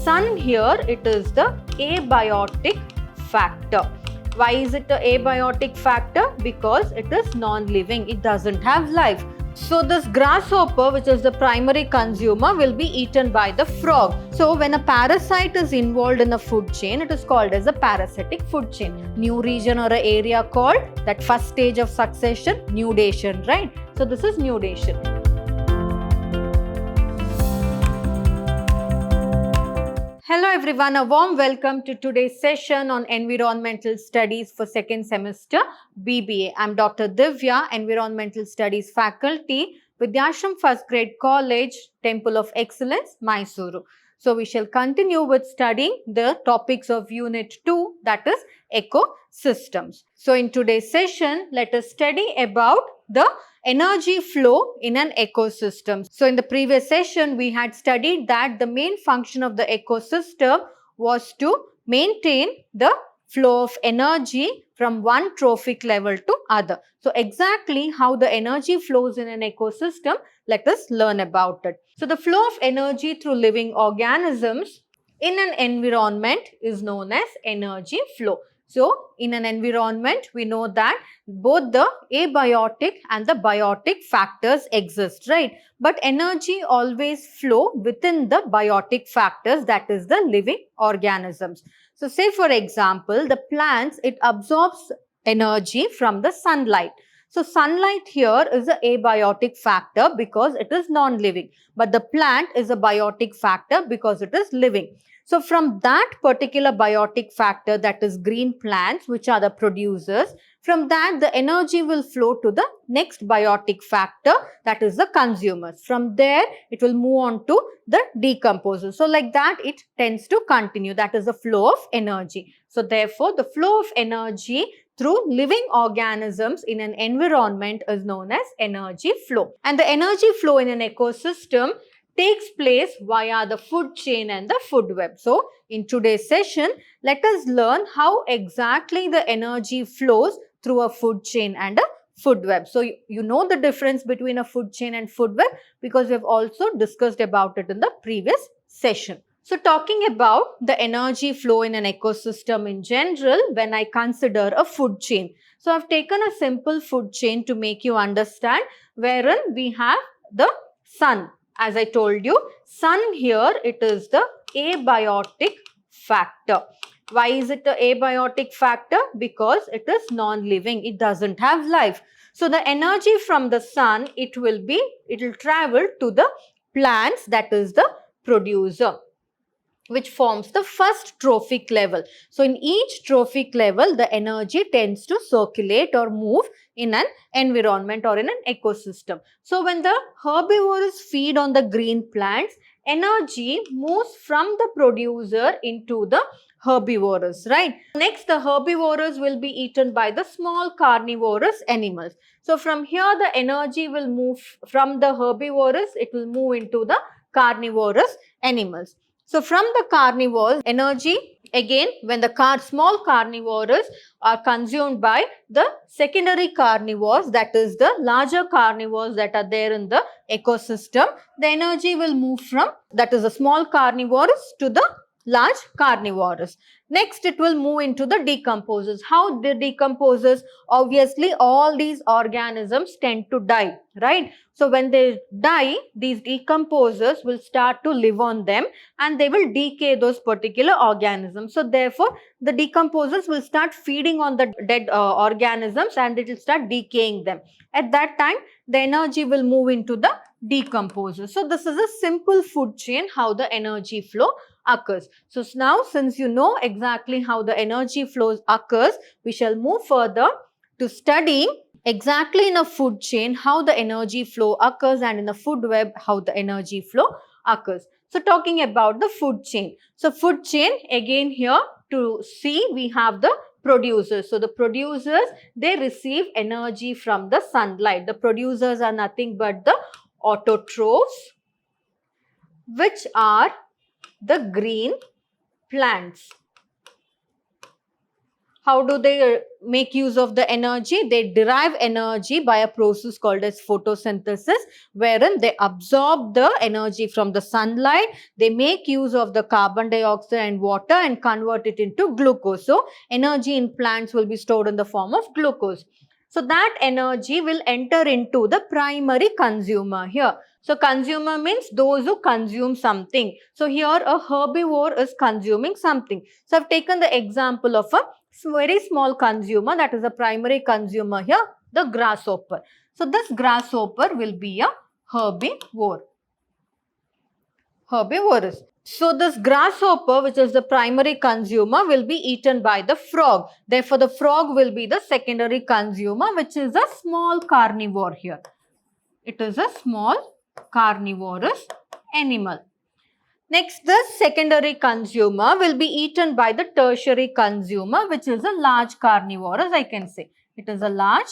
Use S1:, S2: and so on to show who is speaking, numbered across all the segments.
S1: sun here, it is the abiotic factor. Why is it the abiotic factor? Because it is non-living, it doesn't have life. So this grasshopper, which is the primary consumer, will be eaten by the frog. So when a parasite is involved in a food chain, it is called as a parasitic food chain. New region or an area called that first stage of succession, nudation, right? So this is nudation. Hello everyone, a warm welcome to today's session on Environmental Studies for second semester BBA. I'm Dr. Divya, Environmental Studies faculty, Vidhyaashram First Grade College, Temple of Excellence, MYSURU. So we shall continue with studying the topics of Unit 2, that is ecosystems. So in today's session, let us study about the energy flow in an ecosystem. So in the previous session, we had studied that the main function of the ecosystem was to maintain the flow of energy from one trophic level to other. So exactly how the energy flows in an ecosystem, let us learn about it. So the flow of energy through living organisms in an environment is known as energy flow. So in an environment, we know that both the abiotic and the biotic factors exist, right? But energy always flow within the biotic factors, that is the living organisms. So say for example, the plants, it absorbs energy from the sunlight. So sunlight here is an abiotic factor because it is non-living, but the plant is a biotic factor because it is living. So from that particular biotic factor, that is green plants, which are the producers, from that the energy will flow to the next biotic factor, that is the consumers. From there, it will move on to the decomposers. So like that, it tends to continue. That is the flow of energy. So therefore, the flow of energy through living organisms in an environment is known as energy flow. And the energy flow in an ecosystem takes place via the food chain and the food web. So in today's session, let us learn how exactly the energy flows through a food chain and a food web. So you know the difference between a food chain and food web because we have also discussed about it in the previous session. So talking about the energy flow in an ecosystem in general, when I consider a food chain. So I've taken a simple food chain to make you understand, wherein we have the sun. As I told you, sun here, it is the abiotic factor. Why is it the abiotic factor? Because it is non-living, it doesn't have life. So the energy from the sun, it will travel to the plants, that is the producer, which forms the first trophic level. So in each trophic level, the energy tends to circulate or move in an environment or in an ecosystem. So when the herbivores feed on the green plants, energy moves from the producer into the herbivores, right? Next, the herbivores will be eaten by the small carnivorous animals. So from here, the energy will move from the herbivores, it will move into the carnivorous animals. So from the carnivores, energy, again, when the small carnivores are consumed by the secondary carnivores, that is the larger carnivores that are there in the ecosystem, the energy will move from, that is the small carnivores, to the large carnivores. Next, it will move into the decomposers. How the decomposers? Obviously, all these organisms tend to die, right? So when they die, these decomposers will start to live on them and they will decay those particular organisms. So therefore, the decomposers will start feeding on the dead organisms and it will start decaying them. At that time, the energy will move into the decomposers. So this is a simple food chain, how the energy flow occurs. So now, since you know exactly how the energy flows occurs, we shall move further to study exactly in a food chain how the energy flow occurs and in the food web how the energy flow occurs. So talking about the food chain. So food chain, again here to see, we have the producers. So the producers, they receive energy from the sunlight. The producers are nothing but the autotrophs, which are the green plants. How do they make use of the energy? They derive energy by a process called as photosynthesis, wherein they absorb the energy from the sunlight. They make use of the carbon dioxide and water and convert it into glucose. So, energy in plants will be stored in the form of glucose. So, that energy will enter into the primary consumer here. So, consumer means those who consume something. So, here a herbivore is consuming something. So, I have taken the example of a very small consumer, that is a primary consumer here, the grasshopper. So, this grasshopper will be a herbivore. Herbivorous. So, this grasshopper, which is the primary consumer, will be eaten by the frog. Therefore, the frog will be the secondary consumer, which is a small carnivore here. It is a small carnivorous animal. Next, the secondary consumer will be eaten by the tertiary consumer, which is a large carnivore, as I can say. It is a large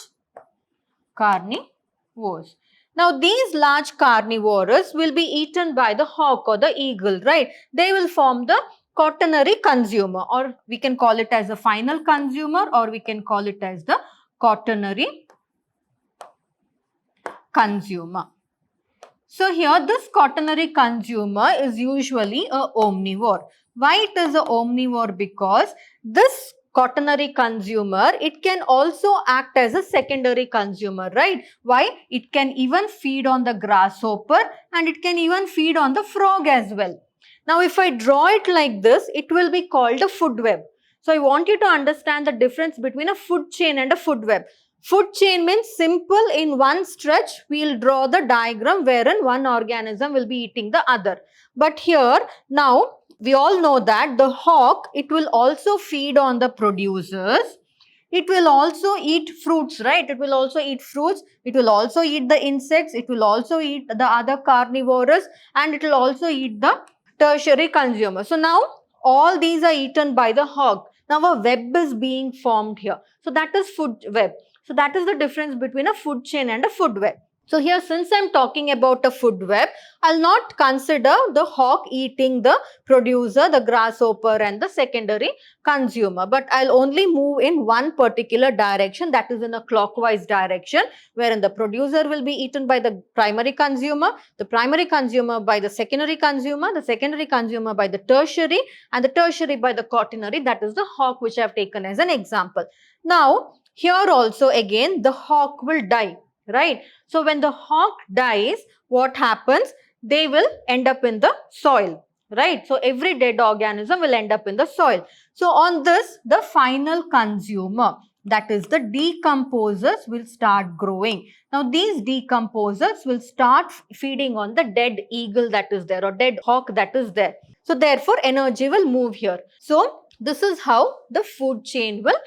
S1: carnivores. Now, these large carnivores will be eaten by the hawk or the eagle, right? They will form the quaternary consumer, or we can call it as a final consumer, or we can call it as the quaternary consumer. So, here this quaternary consumer is usually a omnivore. Why it is a omnivore? Because this quaternary consumer, it can also act as a secondary consumer, right? Why? It can even feed on the grasshopper and it can even feed on the frog as well. Now, if I draw it like this, it will be called a food web. So, I want you to understand the difference between a food chain and a food web. Food chain means simple, in one stretch we will draw the diagram wherein one organism will be eating the other. But here now we all know that the hawk, it will also feed on the producers. It will also eat fruits, right? It will also eat fruits. It will also eat the insects. It will also eat the other carnivores, and it will also eat the tertiary consumer. So now all these are eaten by the hawk. Now a web is being formed here. So that is food web. So that is the difference between a food chain and a food web. So here, since I am talking about a food web, I'll not consider the hawk eating the producer, the grasshopper and the secondary consumer. But I'll only move in one particular direction, that is in a clockwise direction, wherein the producer will be eaten by the primary consumer by the secondary consumer by the tertiary, and the tertiary by the quaternary. That is the hawk which I have taken as an example. Now, here also again the hawk will die, right? So, when the hawk dies, what happens? They will end up in the soil, right? So, every dead organism will end up in the soil. So, on this, the final consumer, that is the decomposers, will start growing. Now, these decomposers will start feeding on the dead eagle that is there, or dead hawk that is there. So, therefore, energy will move here. So, this is how the food chain will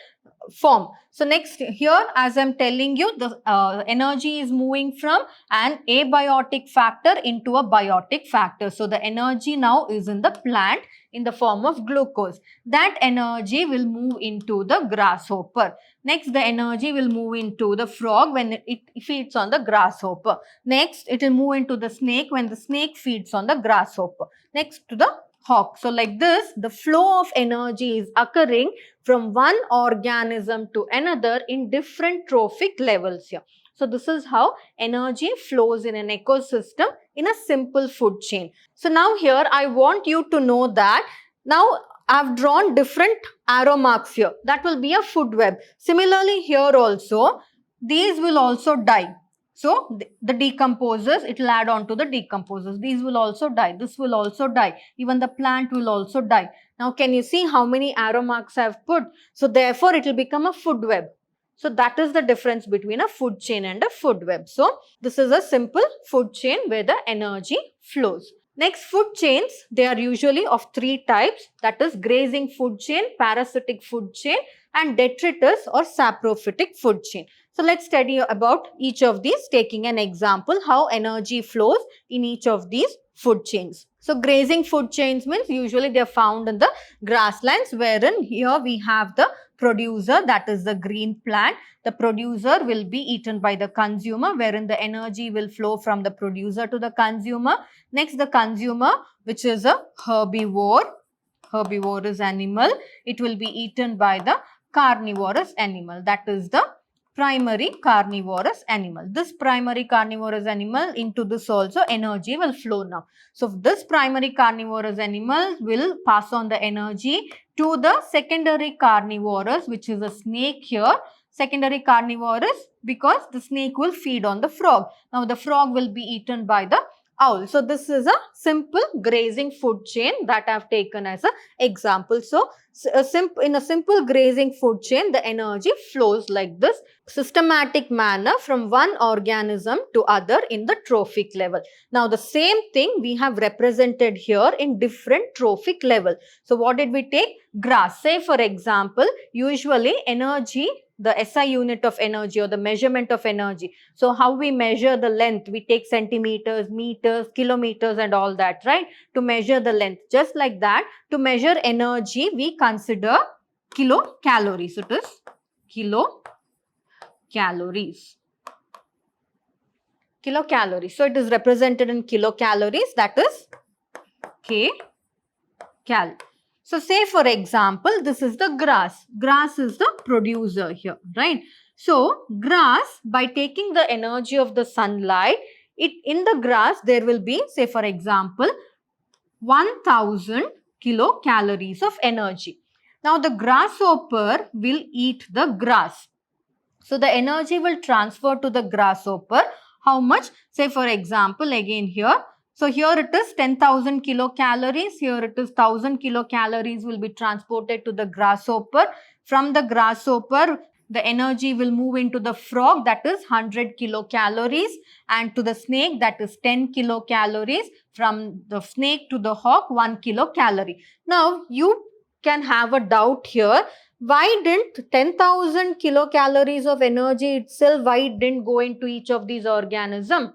S1: form. So, next here, as I am telling you, the energy is moving from an abiotic factor into a biotic factor. So, the energy now is in the plant in the form of glucose. That energy will move into the grasshopper. Next, the energy will move into the frog when it feeds on the grasshopper. Next, it will move into the snake when the snake feeds on the grasshopper. Next, to the hawk. So, like this, the flow of energy is occurring from one organism to another in different trophic levels here. So, this is how energy flows in an ecosystem in a simple food chain. So, now here I want you to know that now I have drawn different arrow marks here. That will be a food web. Similarly, here also, these will also die. So, the decomposers, it will add on to the decomposers. These will also die. This will also die. Even the plant will also die. Now, can you see how many arrow marks I have put? So, therefore, it will become a food web. So, that is the difference between a food chain and a food web. So, this is a simple food chain where the energy flows. Next, food chains, they are usually of three types, that is grazing food chain, parasitic food chain and detritus or saprophytic food chain. So, let's study about each of these, taking an example how energy flows in each of these food chains. So, grazing food chains means usually they are found in the grasslands, wherein here we have the producer, that is the green plant. The producer will be eaten by the consumer, wherein the energy will flow from the producer to the consumer. Next, the consumer, which is a herbivore, herbivorous animal, it will be eaten by the carnivorous animal. That is the primary carnivorous animal. This primary carnivorous animal, into this also energy will flow now. So this primary carnivorous animal will pass on the energy to the secondary carnivorous, which is a snake here. Secondary carnivorous because the snake will feed on the frog. Now the frog will be eaten by the owl. So this is a simple grazing food chain that I have taken as an example. So in a simple grazing food chain, the energy flows like this systematic manner from one organism to other in the trophic level. Now the same thing we have represented here in different trophic level. So what did we take? Grass. Say for example, usually energy, the SI unit of energy or the measurement of energy. So how we measure the length? We take centimeters, meters, kilometers and all that, right? To measure the length. Just like that, to measure energy, we consider kilocalories. It is kilocalories. Kilocalories. So it is represented in kilocalories, that is K-cal. So say for example, this is the grass. Grass is the producer here, right? So grass, by taking the energy of the sunlight, in the grass there will be, say for example, 1000 kilocalories of energy. Now the grasshopper will eat the grass. So the energy will transfer to the grasshopper. How much? Say for example, again here. So here it is 10,000 kilocalories. Here it is 1000 kilocalories will be transported to the grasshopper. From the grasshopper, the energy will move into the frog, that is 100 kilocalories, and to the snake, that is 10 kilocalories. From the snake to the hawk, 1 kilocalorie. Now you can have a doubt here. Why didn't 10,000 kilocalories of energy itself, why didn't go into each of these organisms?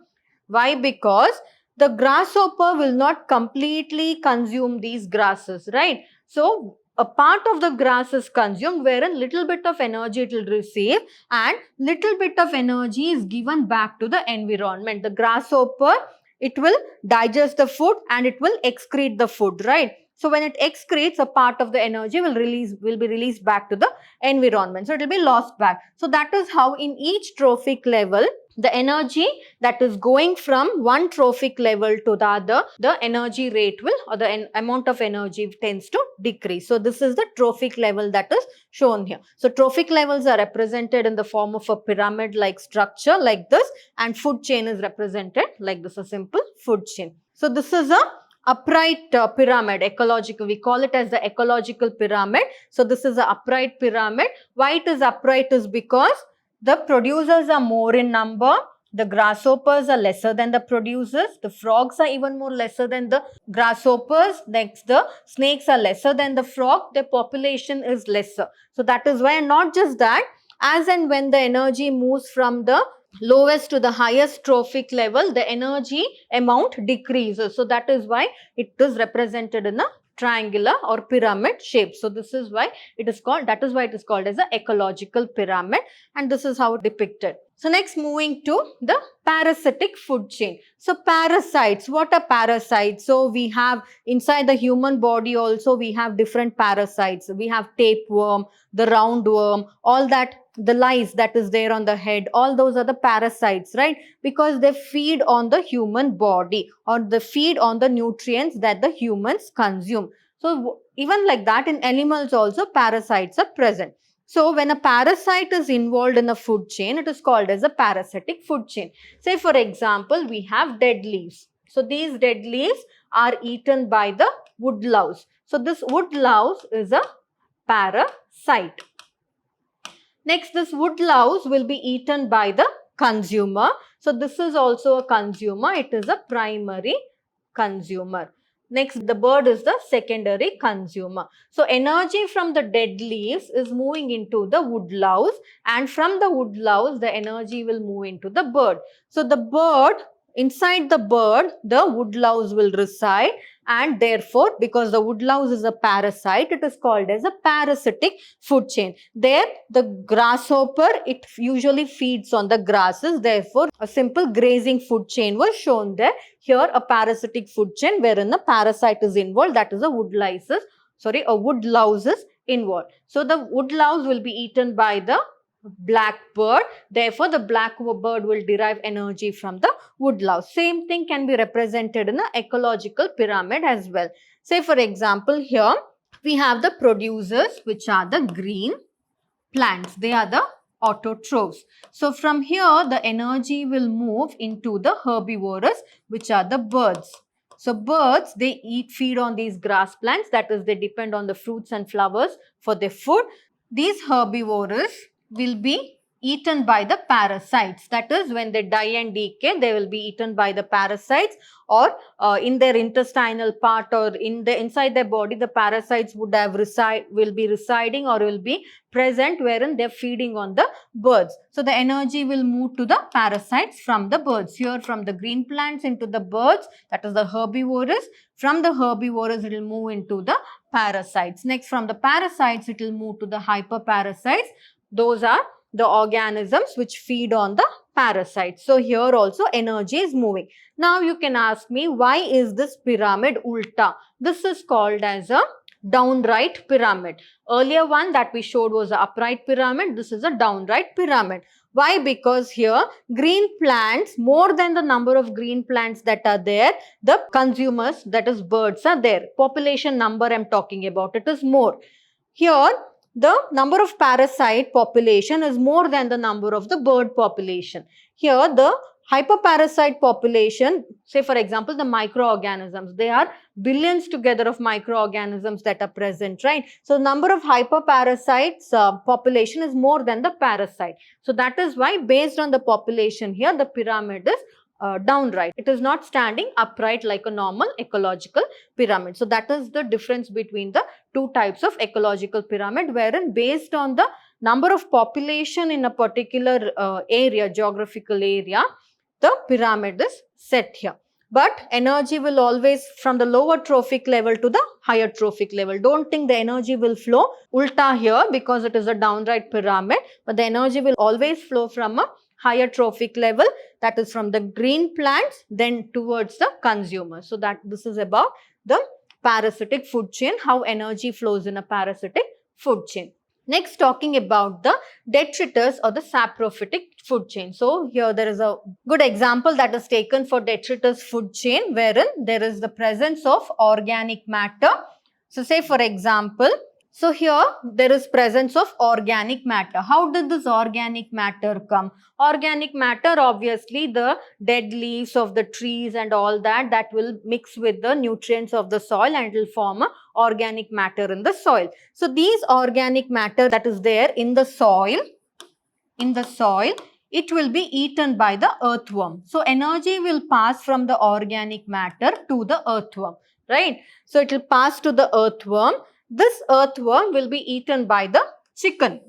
S1: Why? Because the grasshopper will not completely consume these grasses, right? So a part of the grass is consumed wherein little bit of energy it will receive and little bit of energy is given back to the environment. The grasshopper, it will digest the food and it will excrete the food, right? So when it excretes, a part of the energy will be released back to the environment. So it will be lost back. So that is how in each trophic level, the energy that is going from one trophic level to the other, the energy rate will, or the amount of energy tends to decrease. So this is the trophic level that is shown here. So trophic levels are represented in the form of a pyramid like structure like this, and food chain is represented like this, a simple food chain. So this is a upright pyramid, ecological. We call it as the ecological pyramid. So this is an upright pyramid. Why it is upright is because the producers are more in number. The grasshoppers are lesser than the producers. The frogs are even more lesser than the grasshoppers. Next, the snakes are lesser than the frog. Their population is lesser. So that is why, and not just that, as and when the energy moves from the lowest to the highest trophic level, the energy amount decreases. So that is why it is represented in a triangular or pyramid shape. So this is why it is called, that is why it is called as an ecological pyramid, and this is how depicted. So next, moving to the parasitic food chain. So parasites, what are parasites? So we have inside the human body also we have different parasites. We have tapeworm, the roundworm, all that, the lice that is there on the head, all those are the parasites, right? Because they feed on the human body or they feed on the nutrients that the humans consume. So even like that, in animals also parasites are present. So when a parasite is involved in a food chain, it is called as a parasitic food chain. Say for example, we have dead leaves. So these dead leaves are eaten by the woodlouse. So this woodlouse is a parasite. Next, this woodlouse will be eaten by the consumer. So this is also a consumer. It is a primary consumer. Next, the bird is the secondary consumer. So energy from the dead leaves is moving into the woodlouse, and from the woodlouse, the energy will move into the bird. So the bird, inside the bird, the woodlouse will reside, and therefore, because the woodlouse is a parasite, it is called as a parasitic food chain. There, the grasshopper, it usually feeds on the grasses. Therefore, a simple grazing food chain was shown there. Here, a parasitic food chain wherein a parasite is involved, that is a woodlouse is inward. So the woodlouse will be eaten by the black bird. Therefore, the black bird will derive energy from the woodlouse. Same thing can be represented in the ecological pyramid as well. Say for example, here we have the producers, which are the green plants. They are the autotrophs. So from here, the energy will move into the herbivores, which are the birds. So birds, they feed on these grass plants. That is, they depend on the fruits and flowers for their food. These herbivores will be eaten by the parasites. That is, when they die and decay, they will be eaten by the parasites, or in their intestinal part, or inside their body, the parasites will be residing or will be present, wherein they are feeding on the birds. So the energy will move to the parasites from the birds. Here, from the green plants into the birds, that is the herbivores. From the herbivores, it will move into the parasites. Next, from the parasites, it will move to the hyperparasites. Those are the organisms which feed on the parasites. So here also energy is moving. Now you can ask me, why is this pyramid ulta? This is called as a downright pyramid. Earlier one that we showed was an upright pyramid. This is a downright pyramid. Why? Because here green plants, more than the number of green plants that are there, the consumers, that is birds, are there. Population number I am talking about, it is more. Here the number of parasite population is more than the number of the bird population. Here the hyperparasite population, say for example the microorganisms, they are billions together of microorganisms that are present, right? So number of hyperparasites population is more than the parasite. So that is why, based on the population here, the pyramid is downright. It is not standing upright like a normal ecological pyramid. So that is the difference between the two types of ecological pyramid, wherein based on the number of population in a particular area, geographical area, the pyramid is set here. But energy will always from the lower trophic level to the higher trophic level. Don't think the energy will flow ulta here because it is a downright pyramid, but the energy will always flow from a higher trophic level, that is from the green plants, then towards the consumer. So that this is about the parasitic food chain, how energy flows in a parasitic food chain. Next, talking about the detritus or the saprophytic food chain. So here there is a good example that is taken for detritus food chain, wherein there is the presence of organic matter. So say for example, so here there is presence of organic matter. How did this organic matter come? Organic matter, obviously the dead leaves of the trees and all that will mix with the nutrients of the soil and it will form a organic matter in the soil. So these organic matter that is there in the soil, it will be eaten by the earthworm. So energy will pass from the organic matter to the earthworm, right? So it will pass to the earthworm. This earthworm will be eaten by the chicken.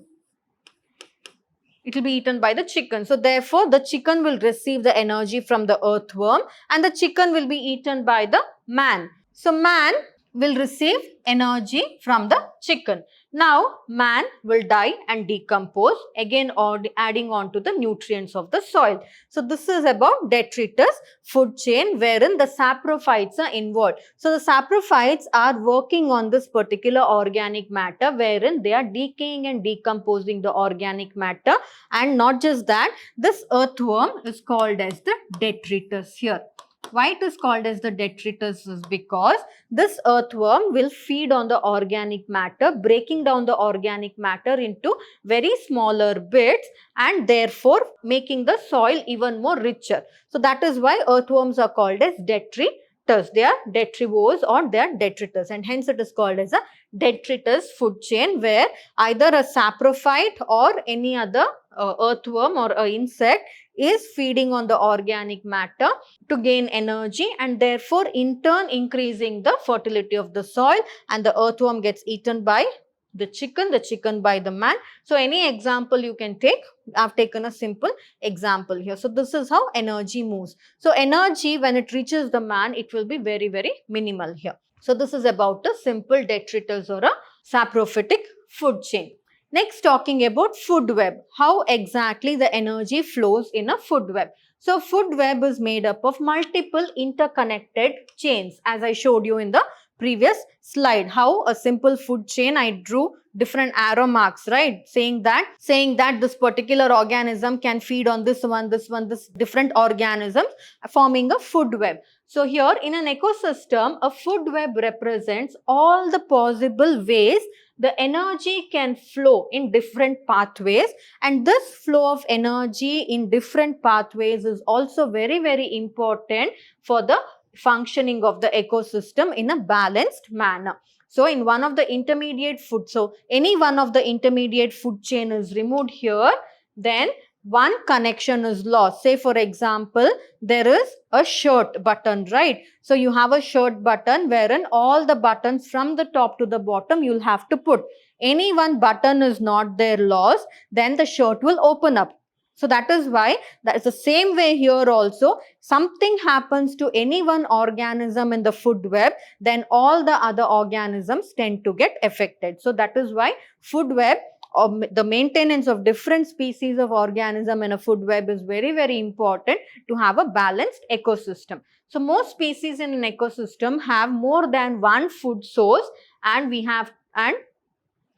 S1: It will be eaten by the chicken. So therefore, the chicken will receive the energy from the earthworm and the chicken will be eaten by the man. So man will receive energy from the chicken. Now, man will die and decompose, again adding on to the nutrients of the soil. So, this is about detritus food chain, wherein the saprophytes are involved. So, the saprophytes are working on this particular organic matter, wherein they are decaying and decomposing the organic matter. And not just that, this earthworm is called as the detritus here. Why it is called as the detritus is because this earthworm will feed on the organic matter, breaking down the organic matter into very smaller bits and therefore making the soil even more richer. So that is why earthworms are called as detritus. They are detrivores or they are detritus, and hence it is called as a detritus food chain, where either a saprophyte or any other earthworm or insect is feeding on the organic matter to gain energy and therefore in turn increasing the fertility of the soil, and the earthworm gets eaten by the chicken by the man. So any example you can take, I've taken a simple example here. So this is how energy moves. So energy, when it reaches the man, it will be very, very minimal here. So this is about a simple detritus or a saprophytic food chain. Next, talking about food web, how exactly the energy flows in a food web. So food web is made up of multiple interconnected chains, as I showed you in the previous slide. How a simple food chain, I drew different arrow marks, right? Saying that this particular organism can feed on this different organisms, forming a food web. So here in an ecosystem, a food web represents all the possible ways the energy can flow in different pathways, and this flow of energy in different pathways is also very, very important for the functioning of the ecosystem in a balanced manner. So in one of the intermediate food, so any one of the intermediate food chain is removed here, then one connection is lost. Say for example, there is a shirt button, right? So you have a shirt button wherein all the buttons from the top to the bottom you'll have to put. Any one button is not there lost, then the shirt will open up. So that is why, that is the same way here also. Something happens to any one organism in the food web, then all the other organisms tend to get affected. So that is why food web, or the maintenance of different species of organism in a food web, is very, very important to have a balanced ecosystem. So most species in an ecosystem have more than one food source, and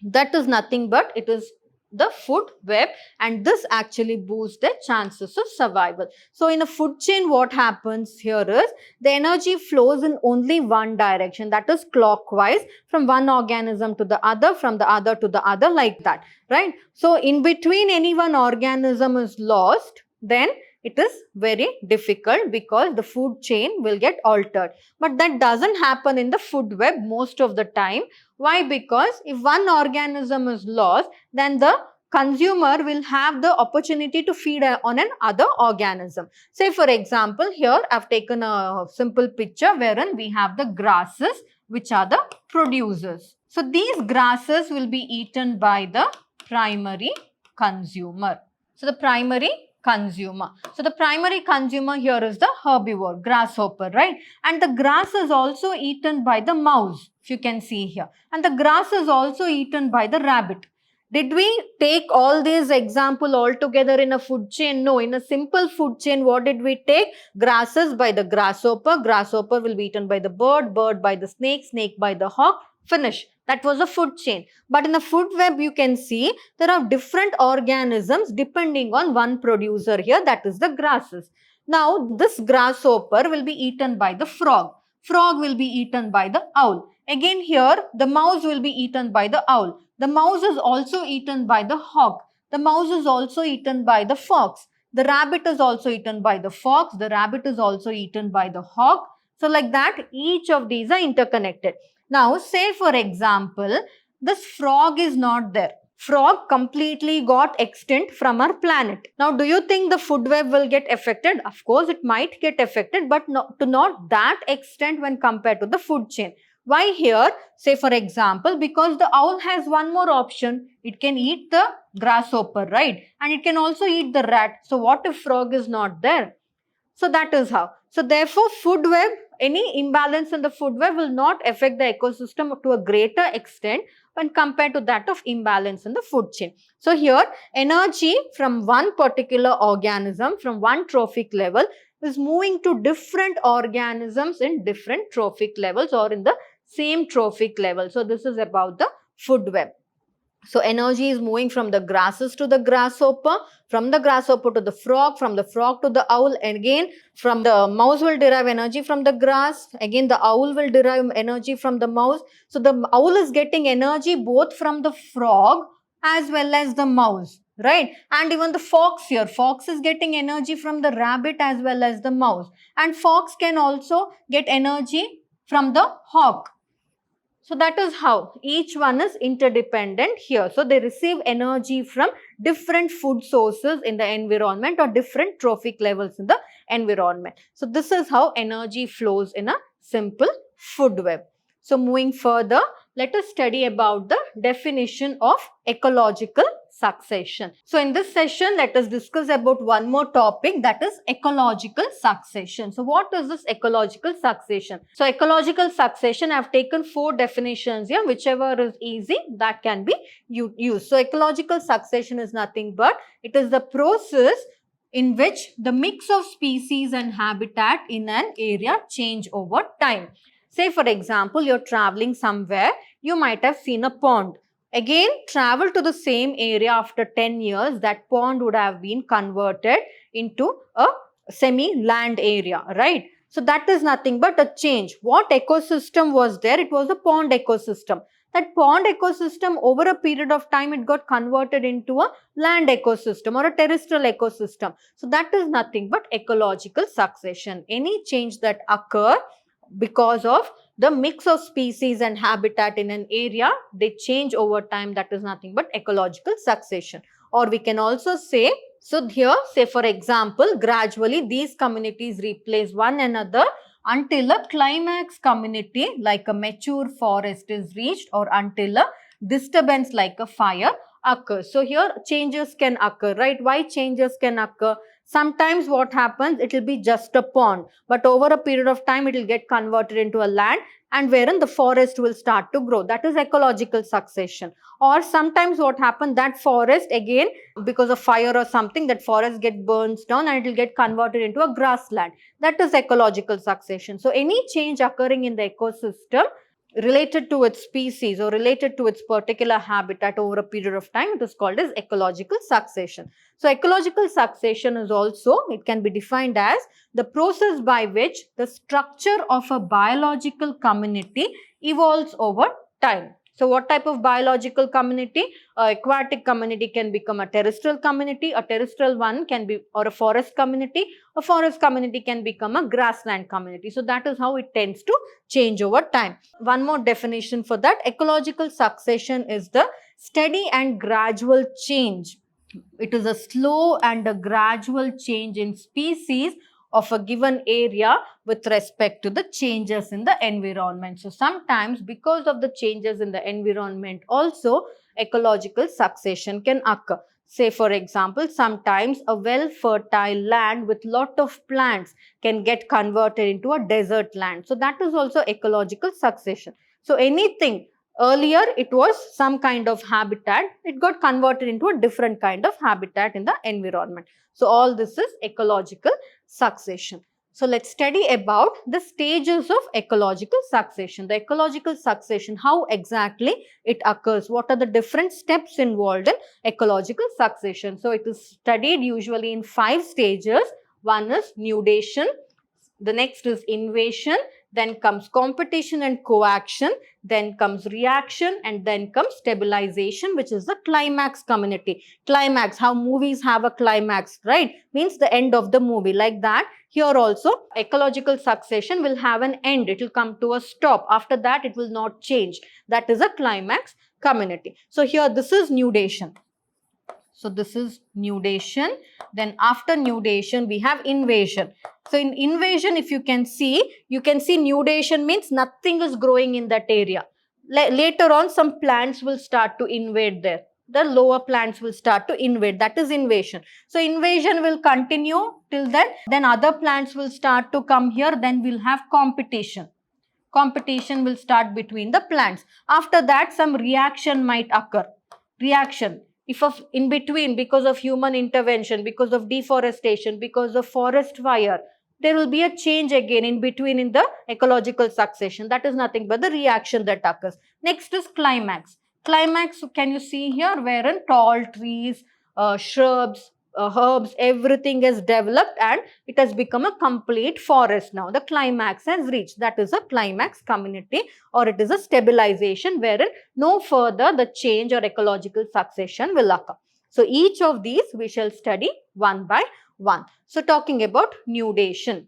S1: that is nothing but it is the food web, and this actually boosts their chances of survival. So in a food chain, what happens here is the energy flows in only one direction, that is clockwise, from one organism to the other, from the other to the other, like that, right? So in between any one organism is lost, then it is very difficult because the food chain will get altered. But that doesn't happen in the food web most of the time. Why? Because if one organism is lost, then the consumer will have the opportunity to feed on another organism. Say for example, here I've taken a simple picture wherein we have the grasses, which are the producers. So these grasses will be eaten by the primary consumer. So the primary consumer. So the primary consumer here is the herbivore, grasshopper, right? And the grass is also eaten by the mouse, if you can see here. And the grass is also eaten by the rabbit. Did we take all these examples all together in a food chain? No, in a simple food chain, what did we take? Grasses by the grasshopper, grasshopper will be eaten by the bird, bird by the snake, snake by the hawk, finish. That was a food chain. But in a food web, you can see there are different organisms depending on one producer here, that is the grasses. Now, this grasshopper will be eaten by the frog. Frog will be eaten by the owl. Again here, the mouse will be eaten by the owl. The mouse is also eaten by the hawk. The mouse is also eaten by the fox. The rabbit is also eaten by the fox. The rabbit is also eaten by the hawk. So like that, each of these are interconnected. Now, say for example, this frog is not there. Frog completely got extinct from our planet. Now, do you think the food web will get affected? Of course, it might get affected, but not that extent when compared to the food chain. Why here? Say for example, because the owl has one more option. It can eat the grasshopper, right? And it can also eat the rat. So, what if frog is not there? So, that is how. So, therefore, food web, any imbalance in the food web will not affect the ecosystem to a greater extent when compared to that of imbalance in the food chain. So, here energy from one particular organism, from one trophic level, is moving to different organisms in different trophic levels or in the same trophic level. So, this is about the food web. So, energy is moving from the grasses to the grasshopper, from the grasshopper to the frog, from the frog to the owl, and again from the mouse will derive energy from the grass, again the owl will derive energy from the mouse. So, the owl is getting energy both from the frog as well as the mouse, right? And even the fox here, fox is getting energy from the rabbit as well as the mouse, and fox can also get energy from the hawk. So, that is how each one is interdependent here. So, they receive energy from different food sources in the environment or different trophic levels in the environment. So, this is how energy flows in a simple food web. So, moving further, let us study about the definition of ecological succession. So, in this session, let us discuss about one more topic, that is ecological succession. So, what is this ecological succession? So, ecological succession, I have taken 4 definitions here, whichever is easy, that can be used. So, ecological succession is nothing but it is the process in which the mix of species and habitat in an area change over time. Say for example, you're traveling somewhere, you might have seen a pond. Again, travel to the same area after 10 years, that pond would have been converted into a semi-land area, right? So that is nothing but a change. What ecosystem was there? It was a pond ecosystem. That pond ecosystem, over a period of time, it got converted into a land ecosystem or a terrestrial ecosystem. So that is nothing but ecological succession. Any change that occur because of the mix of species and habitat in an area, they change over time. That is nothing but ecological succession. Or we can also say, so here, say for example, gradually these communities replace one another until a climax community like a mature forest is reached, or until a disturbance like a fire occurs. So here changes can occur, right? Why changes can occur? Sometimes what happens, it will be just a pond, but over a period of time it will get converted into a land, and wherein the forest will start to grow. That is ecological succession. Or sometimes what happens, that forest again, because of fire or something, that forest get burns down and it will get converted into a grassland. That is ecological succession. So any change occurring in the ecosystem related to its species or related to its particular habitat over a period of time, it is called as ecological succession. So ecological succession is also, it can be defined as the process by which the structure of a biological community evolves over time. So what type of biological community? Aquatic community can become a terrestrial community. A terrestrial one can be, or a forest community. A forest community can become a grassland community. So that is how it tends to change over time. One more definition for that: ecological succession is the steady and gradual change. It is a slow and a gradual change in species of a given area with respect to the changes in the environment. So sometimes because of the changes in the environment also, ecological succession can occur. Say for example, sometimes a well fertile land with lot of plants can get converted into a desert land. So that is also ecological succession. So anything, earlier it was some kind of habitat, it got converted into a different kind of habitat in the environment. So all this is ecological succession. So let's study about the stages of ecological succession. The ecological succession, how exactly it occurs, what are the different steps involved in ecological succession. So it is studied usually in 5 stages. One is nudation, the next is invasion, then comes competition and coaction, then comes reaction, and then comes stabilization, which is the climax community. Climax, how movies have a climax, right? Means the end of the movie. Like that, here also ecological succession will have an end. It will come to a stop. After that, it will not change. That is a climax community. So here this is nudation. So this is nudation. Then after nudation, we have invasion. So in invasion, if you can see nudation means nothing is growing in that area. Later on, some plants will start to invade there. The lower plants will start to invade. That is invasion. So invasion will continue till then. Then other plants will start to come here. Then we'll have competition. Competition will start between the plants. After that, some reaction might occur. Reaction. If in between, because of human intervention, because of deforestation, because of forest fire, there will be a change again in between in the ecological succession. That is nothing but the reaction that occurs. Next is climax. Climax, can you see here, wherein tall trees, shrubs, herbs, everything is developed and it has become a complete forest now. The climax has reached. That is a climax community, or it is a stabilization wherein no further the change or ecological succession will occur. So each of these we shall study one by one. So talking about nudation.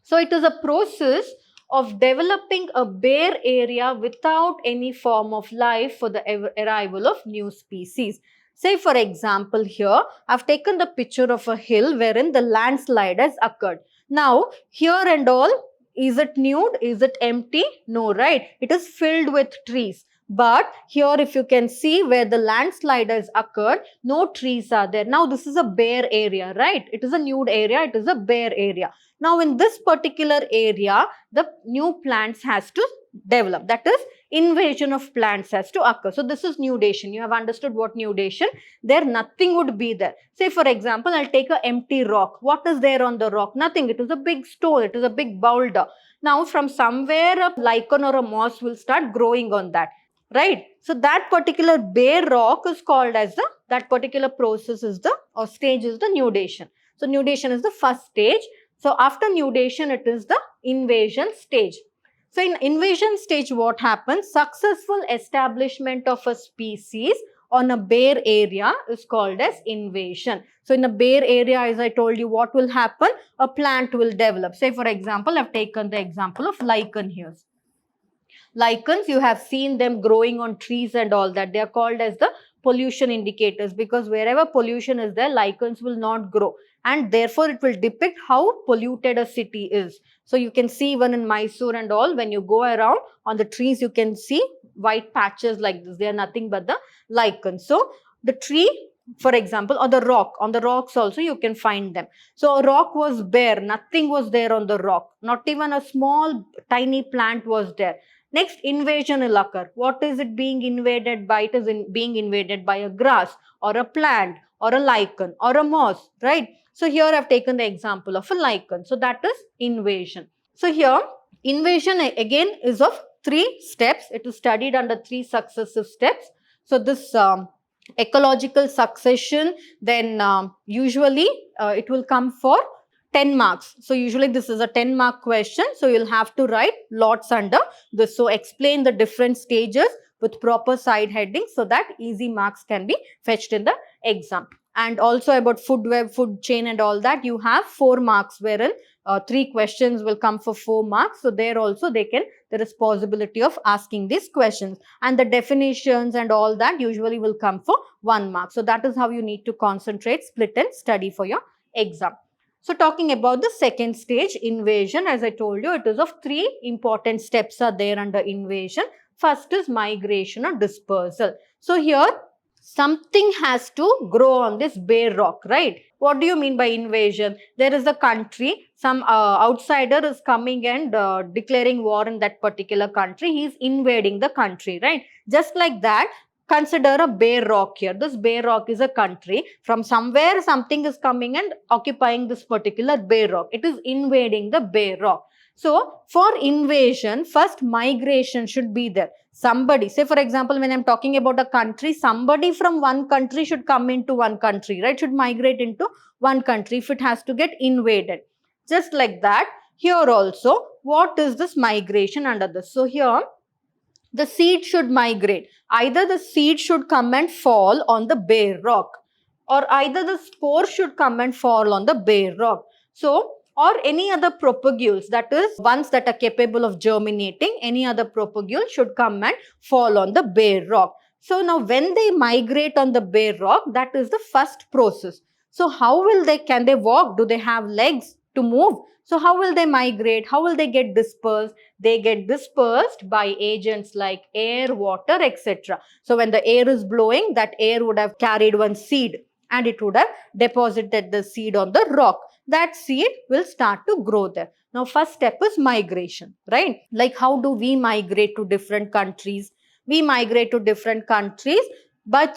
S1: So it is a process of developing a bare area without any form of life for the arrival of new species. Say for example here, I've taken the picture of a hill wherein the landslide has occurred. Now here and all, is it nude? Is it empty? No, right? It is filled with trees. But here if you can see where the landslide has occurred, no trees are there. Now this is a bare area, right? It is a nude area, it is a bare area. Now in this particular area, the new plants has to develop. That is, invasion of plants has to occur. So this is nudation. You have understood what nudation? There nothing would be there. Say for example, I'll take an empty rock. What is there on the rock? Nothing. It is a big stone. It is a big boulder. Now from somewhere a lichen or a moss will start growing on that, right? So that particular bare rock is called as that particular process is or stage is the nudation. So nudation is the first stage. So after nudation, it is the invasion stage. So in invasion stage, what happens? Successful establishment of a species on a bare area is called as invasion. So in a bare area, as I told you, what will happen? A plant will develop. Say for example, I've taken the example of lichen here. Lichens, you have seen them growing on trees and all that. They are called as the pollution indicators, because wherever pollution is there, lichens will not grow, and therefore it will depict how polluted a city is. So you can see even in Mysuru and all, when you go around on the trees, you can see white patches like this. They are nothing but the lichens. So the tree, for example, or the rock, on the rocks also you can find them. So a rock was bare, nothing was there on the rock, not even a small tiny plant was there. Next, invasion will occur. What is it being invaded by? It is being invaded by a grass or a plant or a lichen or a moss, right? So here I have taken the example of a lichen. So that is invasion. So here invasion again is of 3 steps. It is studied under 3 successive steps. So this ecological succession, then usually it will come for 10 marks. So usually this is a 10-mark question. So you'll have to write lots under this. So explain the different stages with proper side headings so that easy marks can be fetched in the exam. And also about food web, food chain and all that, you have 4 marks, wherein 3 questions will come for 4 marks. So there also there is possibility of asking these questions. And the definitions and all that usually will come for 1 mark. So that is how you need to concentrate, split and study for your exam. So talking about the second stage, invasion, as I told you, it is of 3 important steps are there under invasion. First is migration or dispersal. So here something has to grow on this bare rock, right? What do you mean by invasion? There is a country, some outsider is coming and declaring war in that particular country. He is invading the country, right? Just like that, consider a bare rock here. This bare rock is a country. From somewhere something is coming and occupying this particular bare rock. It is invading the bare rock. So for invasion, first migration should be there. Somebody, say for example, when I'm talking about a country, somebody from one country should come into one country, right? Should migrate into one country if it has to get invaded. Just like that, here also, what is this migration under this? So here, the seed should migrate. Either the seed should come and fall on the bare rock, or either the spore should come and fall on the bare rock. So, or any other propagules, that is ones that are capable of germinating, any other propagule should come and fall on the bare rock. So now when they migrate on the bare rock, that is the first process. So how will can they walk? Do they have legs to move? So how will they migrate? How will they get dispersed? They get dispersed by agents like air, water, etc. So when the air is blowing, that air would have carried one seed and it would have deposited the seed on the rock. That seed will start to grow there. Now first step is migration, right? Like how do we migrate to different countries? We migrate to different countries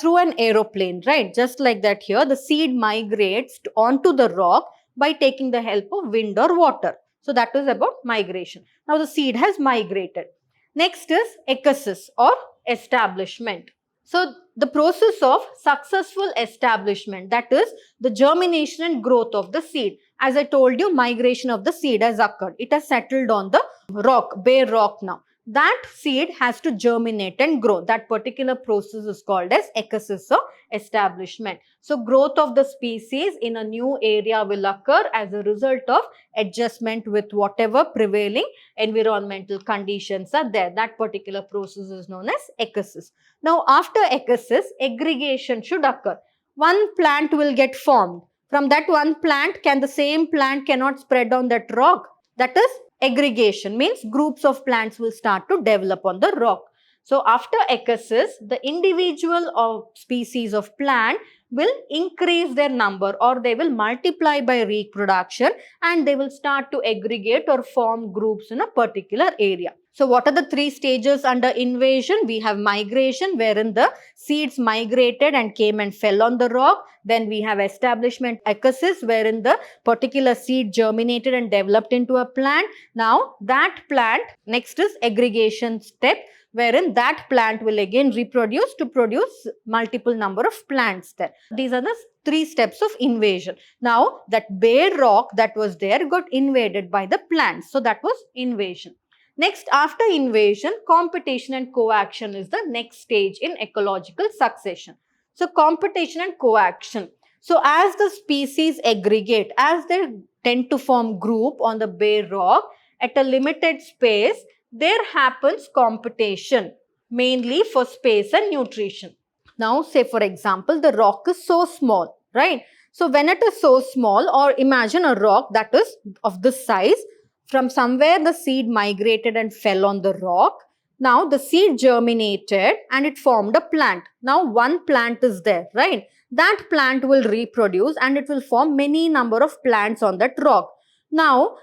S1: through an aeroplane, right? Just like that here, the seed migrates onto the rock by taking the help of wind or water. So that is about migration. Now the seed has migrated. Next is ecosis or establishment. So the process of successful establishment, that is the germination and growth of the seed. As I told you, migration of the seed has occurred. It has settled on the rock, bare rock now. That seed has to germinate and grow. That particular process is called as ecosis or establishment. So growth of the species in a new area will occur as a result of adjustment with whatever prevailing environmental conditions are there. That particular process is known as ecosis. Now after ecosis, aggregation should occur. One plant will get formed. From that one plant, the same plant cannot spread on that rock. That is aggregation, means groups of plants will start to develop on the rock. So after ecosis, the individual of species of plant will increase their number, or they will multiply by reproduction, and they will start to aggregate or form groups in a particular area. So what are the three stages under invasion? We have migration, wherein the seeds migrated and came and fell on the rock. Then we have establishment, ecosis, wherein the particular seed germinated and developed into a plant. Now that plant, next is aggregation step, wherein that plant will again reproduce to produce multiple number of plants there. These are the three steps of invasion. Now that bare rock that was there got invaded by the plants. So that was invasion. Next, after invasion, competition and coaction is the next stage in ecological succession. So competition and coaction. So as the species aggregate, as they tend to form group on the bare rock at a limited space, there happens competition, mainly for space and nutrition. Now, say for example, the rock is so small, right? So when it is so small, or imagine a rock that is of this size, from somewhere the seed migrated and fell on the rock. Now the seed germinated and it formed a plant. Now one plant is there, right? That plant will reproduce and it will form many number of plants on that rock. Now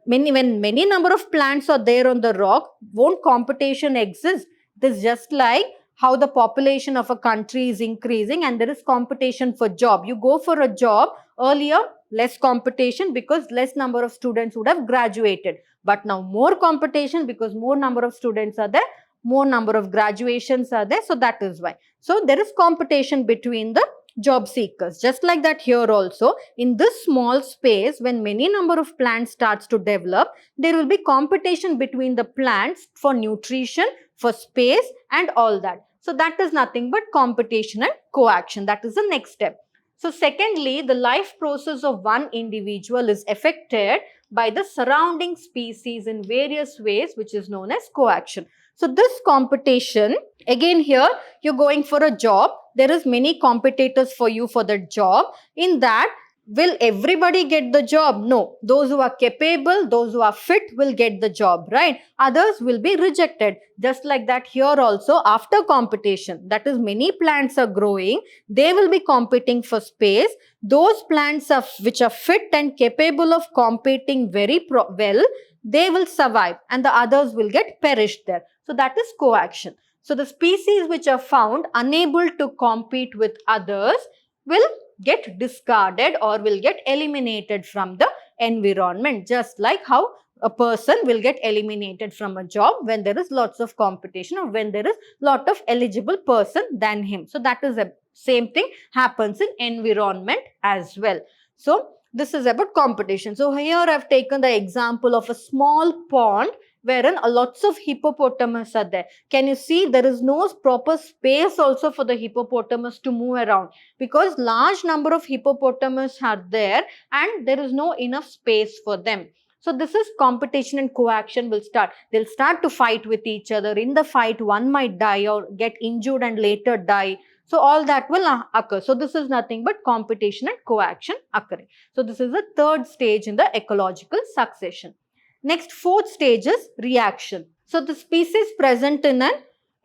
S1: when many number of plants are there on the rock, won't competition exist? It is just like how the population of a country is increasing and there is competition for job. You go for a job, earlier less competition because less number of students would have graduated. But now more competition because more number of students are there, more number of graduations are there. So that is why. So there is competition between the job seekers. Just like that here also, in this small space, when many number of plants starts to develop, there will be competition between the plants for nutrition, for space and all that. So that is nothing but competition and coaction. That is the next step. So secondly, the life process of one individual is affected by the surrounding species in various ways, which is known as coaction. So this competition, again here, you're going for a job. There is many competitors for you for that job. In that, will everybody get the job? No. Those who are capable, those who are fit will get the job, right? Others will be rejected. Just like that here also, after competition, that is many plants are growing, they will be competing for space. Those plants which are fit and capable of competing very well, they will survive and the others will get perished there. So that is coaction. So the species which are found unable to compete with others will get discarded or will get eliminated from the environment, just like how a person will get eliminated from a job when there is lots of competition or when there is lot of eligible person than him. So that is the same thing happens in environment as well. So this is about competition. So here I have taken the example of a small pond wherein lots of hippopotamus are there. Can you see there is no proper space also for the hippopotamus to move around because large number of hippopotamus are there and there is no enough space for them. So this is competition and coaction will start. They'll start to fight with each other. In the fight, one might die or get injured and later die. So all that will occur. So this is nothing but competition and coaction occurring. So this is the third stage in the ecological succession. Next, fourth stage is reaction. So the species present in an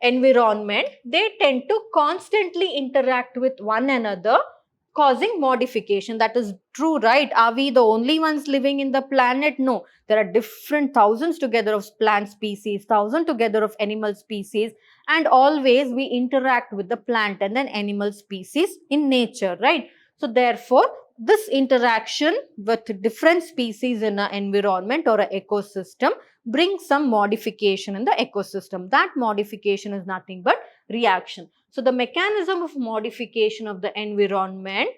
S1: environment, they tend to constantly interact with one another, causing modification. That is true, right? Are we the only ones living in the planet? No. There are different thousands together of plant species, thousands together of animal species, and always we interact with the plant and then animal species in nature, right? So therefore, this interaction with different species in an environment or an ecosystem brings some modification in the ecosystem. That modification is nothing but reaction. So the mechanism of modification of the environment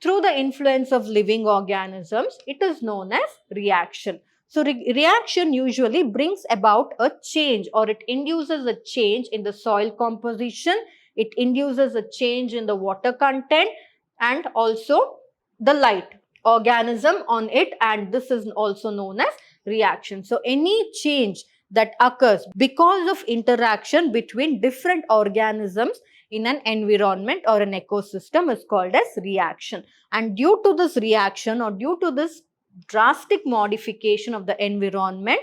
S1: through the influence of living organisms, it is known as reaction. So reaction usually brings about a change or it induces a change in the soil composition, it induces a change in the water content and also the light organism on it, and this is also known as reaction. So any change that occurs because of interaction between different organisms in an environment or an ecosystem is called as reaction. And due to this reaction or due to this drastic modification of the environment,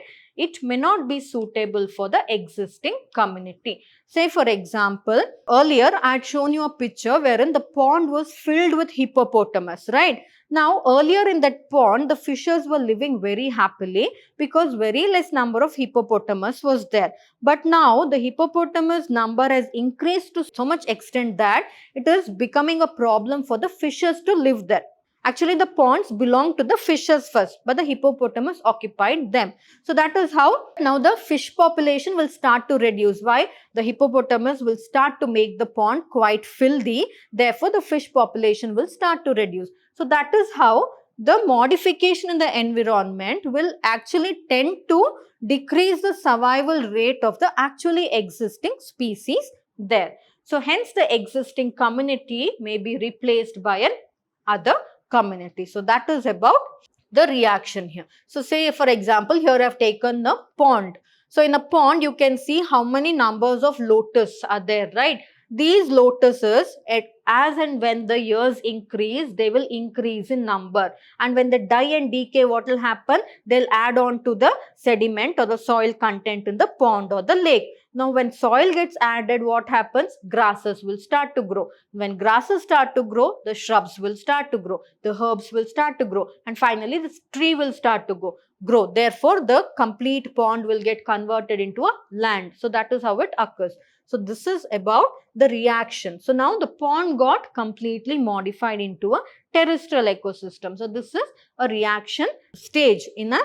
S1: it may not be suitable for the existing community. Say for example, earlier I had shown you a picture wherein the pond was filled with hippopotamus, right? Now earlier in that pond, the fishes were living very happily because very less number of hippopotamus was there. But now the hippopotamus number has increased to so much extent that it is becoming a problem for the fishes to live there. Actually, the ponds belong to the fishes first, but the hippopotamus occupied them. So that is how now the fish population will start to reduce. Why? The hippopotamus will start to make the pond quite filthy. Therefore, the fish population will start to reduce. So that is how the modification in the environment will actually tend to decrease the survival rate of the actually existing species there. So hence the existing community may be replaced by an other community. So that is about the reaction here. So say for example, here I have taken the pond. So in a pond, you can see how many numbers of lotus are there, right? These lotuses, as and when the years increase, they will increase in number. And when they die and decay, what will happen? They'll add on to the sediment or the soil content in the pond or the lake. Now, when soil gets added, what happens? Grasses will start to grow. When grasses start to grow, the shrubs will start to grow. The herbs will start to grow. And finally, this tree will start to grow. Therefore, the complete pond will get converted into a land. So, that is how it occurs. So, this is about the reaction. So, now the pond got completely modified into a terrestrial ecosystem. So, this is a reaction stage in an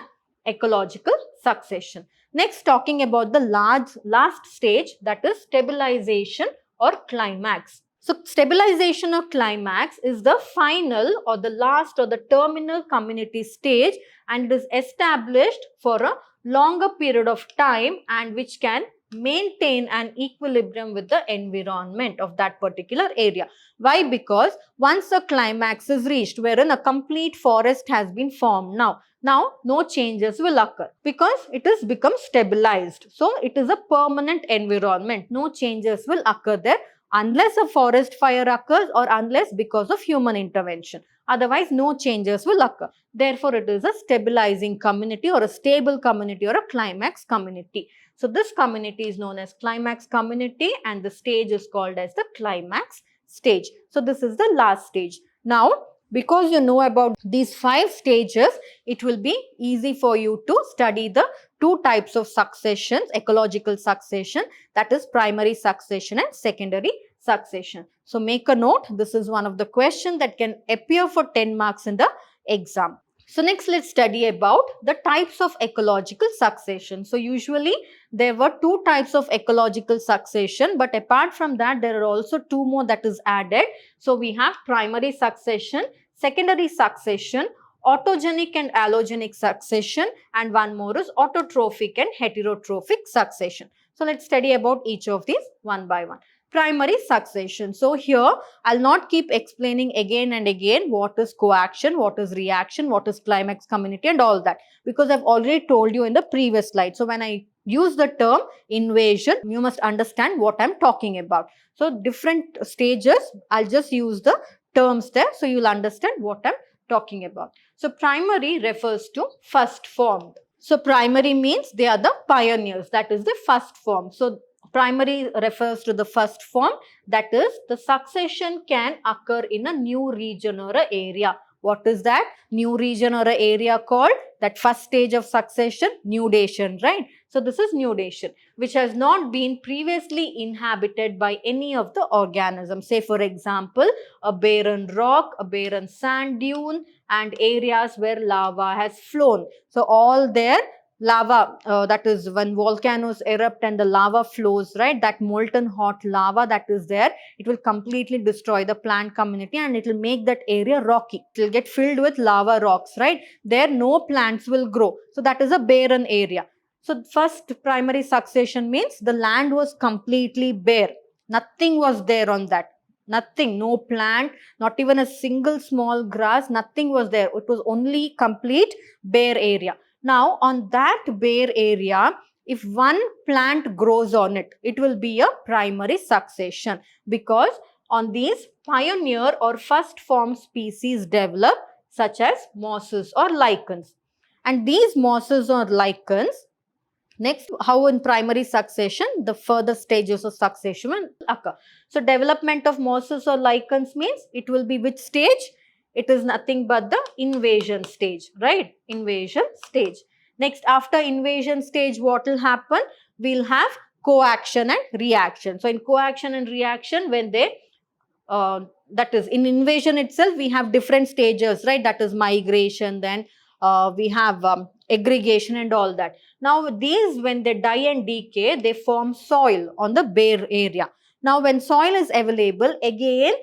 S1: ecological succession. Next, talking about the last stage, that is stabilization or climax. So, stabilization or climax is the final or the last or the terminal community stage, and it is established for a longer period of time and which can maintain an equilibrium with the environment of that particular area. Why? Because once a climax is reached wherein a complete forest has been formed, now no changes will occur because it has become stabilized. So it is a permanent environment. No changes will occur there unless a forest fire occurs or unless because of human intervention. Otherwise, no changes will occur. Therefore, it is a stabilizing community or a stable community or a climax community. So, this community is known as climax community and the stage is called as the climax stage. So, this is the last stage. Now, because you know about these 5 stages, it will be easy for you to study the 2 types of successions, ecological succession, that is primary succession and secondary succession. So, make a note. This is one of the questions that can appear for 10 marks in the exam. So, next let's study about the types of ecological succession. So, usually there were 2 types of ecological succession, but apart from that there are also 2 more that is added. So, we have primary succession, secondary succession, autogenic and allogenic succession, and one more is autotrophic and heterotrophic succession. So, let's study about each of these one by one. Primary succession. So, here I'll not keep explaining again and again what is coaction, what is reaction, what is climax community and all that, because I've already told you in the previous slide. So, when I use the term invasion, you must understand what I'm talking about. So, different stages, I'll just use the terms there so you'll understand what I'm talking about. So, primary refers to first formed. So, primary means they are the pioneers, that is the first form. So, primary refers to the first form, that is the succession can occur in a new region or a area. What is that new region or a area called? That first stage of succession, nudation, right? So, this is nudation, which has not been previously inhabited by any of the organisms. Say for example, a barren rock, a barren sand dune and areas where lava has flown. So, all there lava, that is when volcanoes erupt and the lava flows, right? That molten hot lava that is there, it will completely destroy the plant community and it will make that area rocky. It will get filled with lava rocks, right? There no plants will grow. So, that is a barren area. So, first primary succession means the land was completely bare. Nothing was there on that. Nothing, no plant, not even a single small grass, nothing was there. It was only complete bare area. Now, on that bare area, if one plant grows on it, it will be a primary succession because on these pioneer or first form species develop such as mosses or lichens. And these mosses or lichens Next, how in primary succession, the further stages of succession will occur. So, development of mosses or lichens means it will be which stage? It is nothing but the invasion stage, right? Invasion stage. Next, after invasion stage, what will happen? We'll have coaction and reaction. So, in coaction and reaction, when they that is in invasion itself, we have different stages, right? That is migration, then we have aggregation and all that. Now these, when they die and decay, they form soil on the bare area. Now when soil is available, again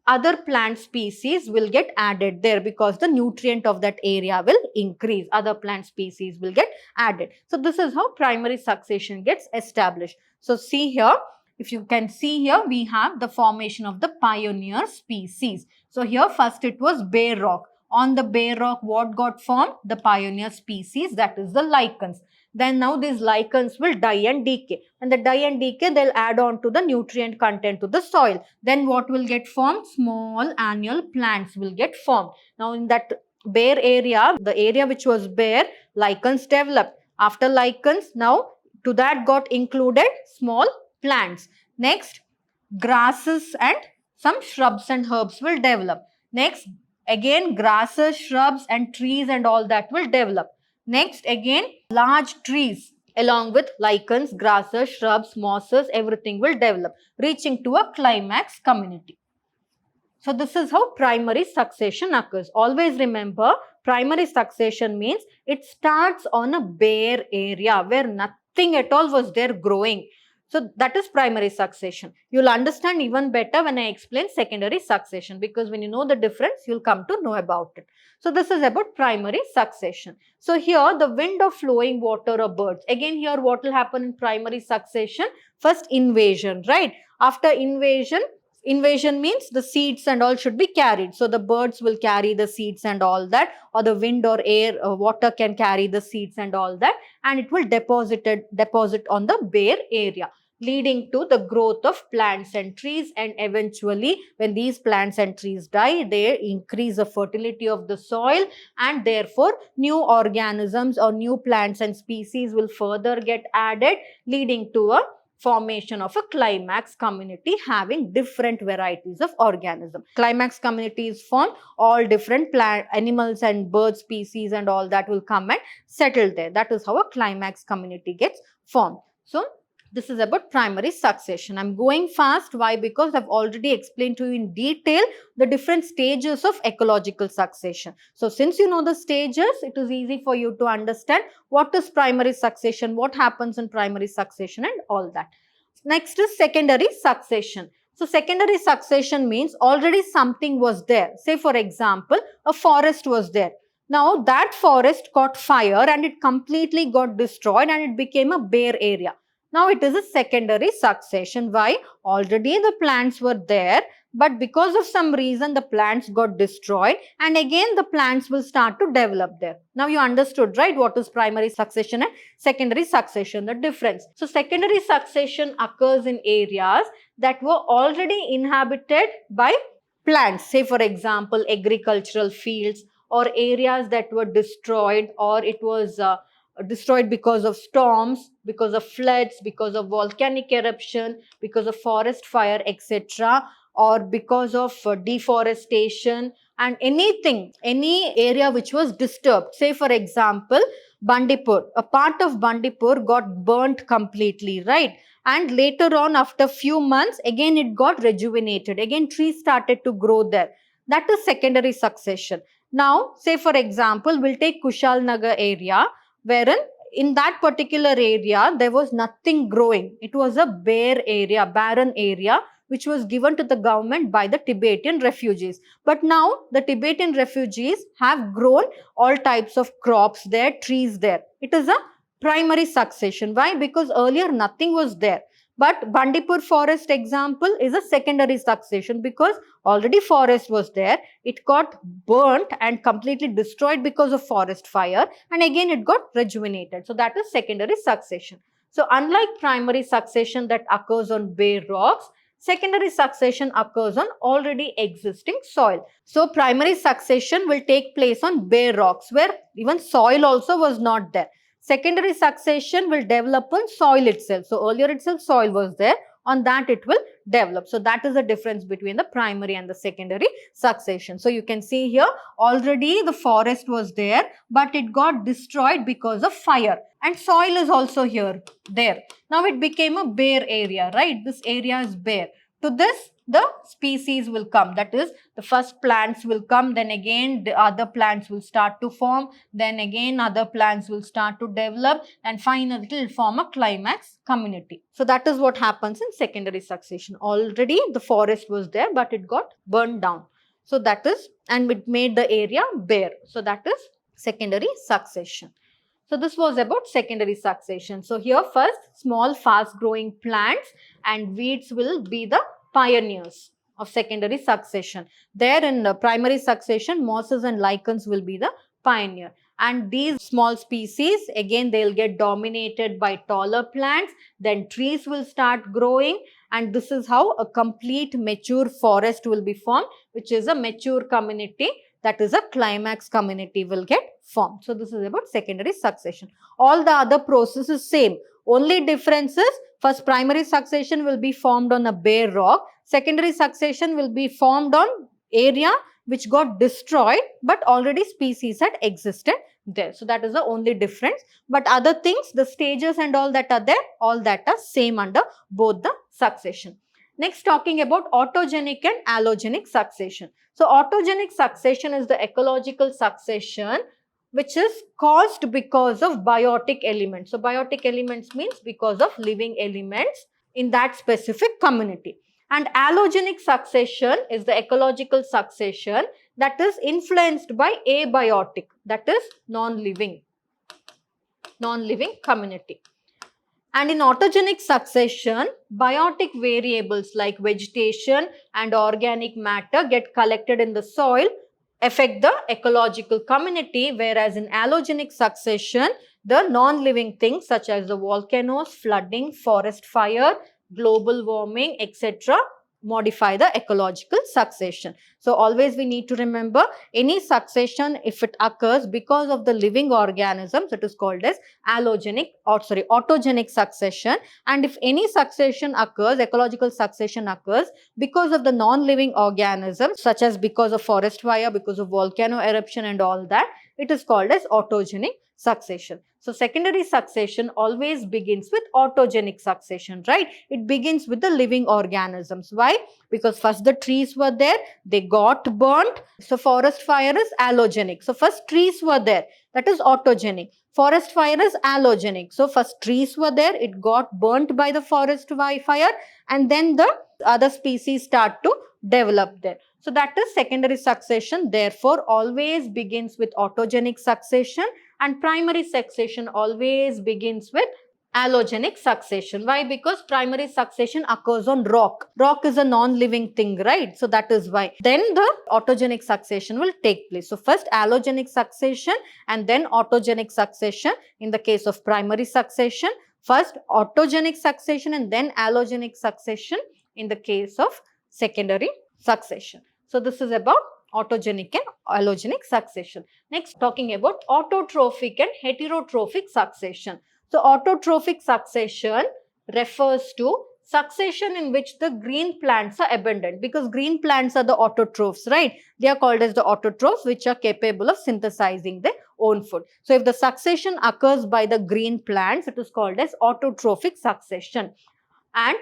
S1: other plant species will get added there because the nutrient of that area will increase. Other plant species will get added. So this is how primary succession gets established. So see here, if you can see here, we have the formation of the pioneer species. So here first it was bare rock. On the bare rock, what got formed? The pioneer species, that is the lichens. Then now these lichens will die and decay. And the die and decay, they'll add on to the nutrient content to the soil. Then what will get formed? Small annual plants will get formed. Now in that bare area, the area which was bare, lichens developed. After lichens, now to that got included small plants. Next, grasses and some shrubs and herbs will develop. Next, again grasses, shrubs and trees and all that will develop. Next, again large trees along with lichens, grasses, shrubs, mosses, everything will develop, reaching to a climax community. So this is how primary succession occurs. Always remember, primary succession means it starts on a bare area where nothing at all was there growing. So that is primary succession. You'll understand even better when I explain secondary succession, because when you know the difference, you'll come to know about it. So this is about primary succession. So here the wind of flowing water or birds. Again here what will happen in primary succession? First invasion, right? After invasion means the seeds and all should be carried. So the birds will carry the seeds and all that, or the wind or air or water can carry the seeds and all that, and it will deposit on the bare area, leading to the growth of plants and trees. And eventually when these plants and trees die, they increase the fertility of the soil, and therefore new organisms or new plants and species will further get added, leading to a formation of a climax community having different varieties of organisms. Climax communities form, all different plant, animals and bird species and all that will come and settle there. That is how a climax community gets formed. So this is about primary succession. I'm going fast. Why? Because I've already explained to you in detail the different stages of ecological succession. So since you know the stages, it is easy for you to understand what is primary succession, what happens in primary succession and all that. Next is secondary succession. So secondary succession means already something was there. Say for example, a forest was there. Now that forest caught fire and it completely got destroyed and it became a bare area. Now it is a secondary succession. Why? Already the plants were there, but because of some reason the plants got destroyed, and again the plants will start to develop there. Now you understood, right, what is primary succession and secondary succession, the difference. So secondary succession occurs in areas that were already inhabited by plants. Say for example, agricultural fields, or areas that were destroyed, or it was destroyed because of storms, because of floods, because of volcanic eruption, because of forest fire, etc., or because of deforestation, and anything, any area which was disturbed. Say for example, Bandipur, a part of Bandipur got burnt completely, right? And later on, after few months, again it got rejuvenated, again trees started to grow there. That is secondary succession. Now say for example, we'll take Kushalnagar area, wherein in that particular area there was nothing growing. It was a bare area, barren area, which was given to the government by the Tibetan refugees. But now the Tibetan refugees have grown all types of crops there, trees there. It is a primary succession. Why? Because earlier nothing was there. But Bandipur forest example is a secondary succession, because already forest was there, it got burnt and completely destroyed because of forest fire, and again it got rejuvenated. So that is secondary succession. So unlike primary succession that occurs on bare rocks, secondary succession occurs on already existing soil. So primary succession will take place on bare rocks where even soil also was not there. Secondary succession will develop on soil itself. So earlier itself soil was there, on that it will develop. So that is the difference between the primary and the secondary succession. So you can see here already the forest was there, but it got destroyed because of fire, and soil is also here there. Now it became a bare area, right? This area is bare. To this the species will come, that is the first plants will come, then again the other plants will start to form, then again other plants will start to develop, and finally it will form a climax community. So that is what happens in secondary succession. Already the forest was there, but it got burned down. So that is, and it made the area bare. So that is secondary succession. So this was about secondary succession. So here first small fast growing plants and weeds will be the pioneers of secondary succession. There in the primary succession, mosses and lichens will be the pioneer. And these small species, again they will get dominated by taller plants, then trees will start growing, and this is how a complete mature forest will be formed, which is a mature community, that is a climax community will get formed. So this is about secondary succession. All the other process is same. Only difference is first primary succession will be formed on a bare rock. Secondary succession will be formed on area which got destroyed, but already species had existed there. So that is the only difference. But other things, the stages and all that are there, all that are same under both the succession. Next, talking about autogenic and allogenic succession. So autogenic succession is the ecological succession which is caused because of biotic elements. So biotic elements means because of living elements in that specific community. And allogenic succession is the ecological succession that is influenced by abiotic, that is non-living community. And in autogenic succession, biotic variables like vegetation and organic matter get collected in the soil, affect the ecological community, whereas in allogenic succession, the non-living things such as the volcanoes, flooding, forest fire, global warming, etc. modify the ecological succession. So always we need to remember, any succession if it occurs because of the living organisms, it is called as autogenic succession. And if any succession occurs, ecological succession occurs because of the non-living organisms, such as because of forest fire, because of volcano eruption and all that, it is called as autogenic succession. So secondary succession always begins with autogenic succession, right? It begins with the living organisms. Why? Because first the trees were there, they got burnt. So forest fire is allogenic. So first trees were there, that is autogenic. Forest fire is allogenic. So first trees were there, it got burnt by the forest fire, and then the other species start to develop there. So that is secondary succession, therefore always begins with autogenic succession, and primary succession always begins with allogenic succession. Why? Because primary succession occurs on rock. Rock is a non-living thing, right? So that is why. Then the autogenic succession will take place. So first allogenic succession and then autogenic succession in the case of primary succession. First autogenic succession and then allogenic succession in the case of secondary succession. So this is about autogenic and allogenic succession. Next, talking about autotrophic and heterotrophic succession. So autotrophic succession refers to succession in which the green plants are abundant, because green plants are the autotrophs, right? They are called as the autotrophs, which are capable of synthesizing their own food. So if the succession occurs by the green plants, it is called as autotrophic succession. And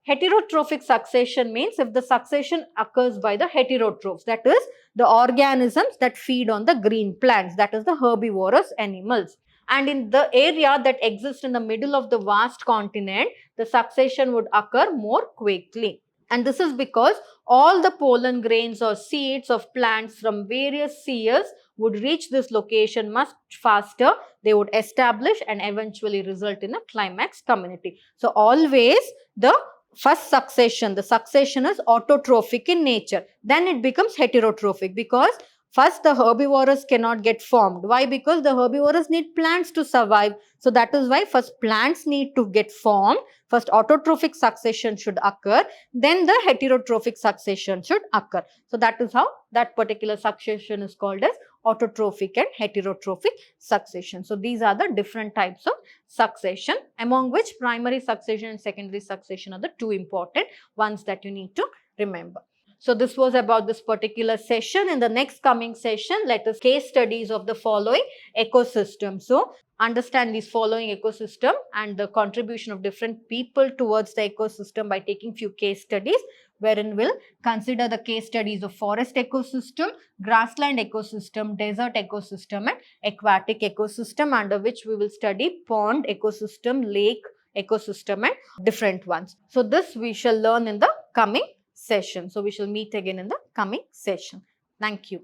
S1: heterotrophic succession means if the succession occurs by the heterotrophs, that is the organisms that feed on the green plants, that is the herbivorous animals. And in the area that exists in the middle of the vast continent, the succession would occur more quickly. And this is because all the pollen grains or seeds of plants from various seers would reach this location much faster. They would establish and eventually result in a climax community. So always the first succession, the succession is autotrophic in nature. Then it becomes heterotrophic because first the herbivorous cannot get formed. Why? Because the herbivorous need plants to survive. So that is why first plants need to get formed. First autotrophic succession should occur. Then the heterotrophic succession should occur. So that is how that particular succession is called as autotrophic and heterotrophic succession. So these are the different types of succession, among which primary succession and secondary succession are the two important ones that you need to remember. So this was about this particular session. In the next coming session, let us case studies of the following ecosystem. So understand these following ecosystem and the contribution of different people towards the ecosystem by taking few case studies, wherein we'll consider the case studies of forest ecosystem, grassland ecosystem, desert ecosystem and aquatic ecosystem, under which we will study pond ecosystem, lake ecosystem and different ones. So this we shall learn in the coming session. So we shall meet again in the coming session. Thank you.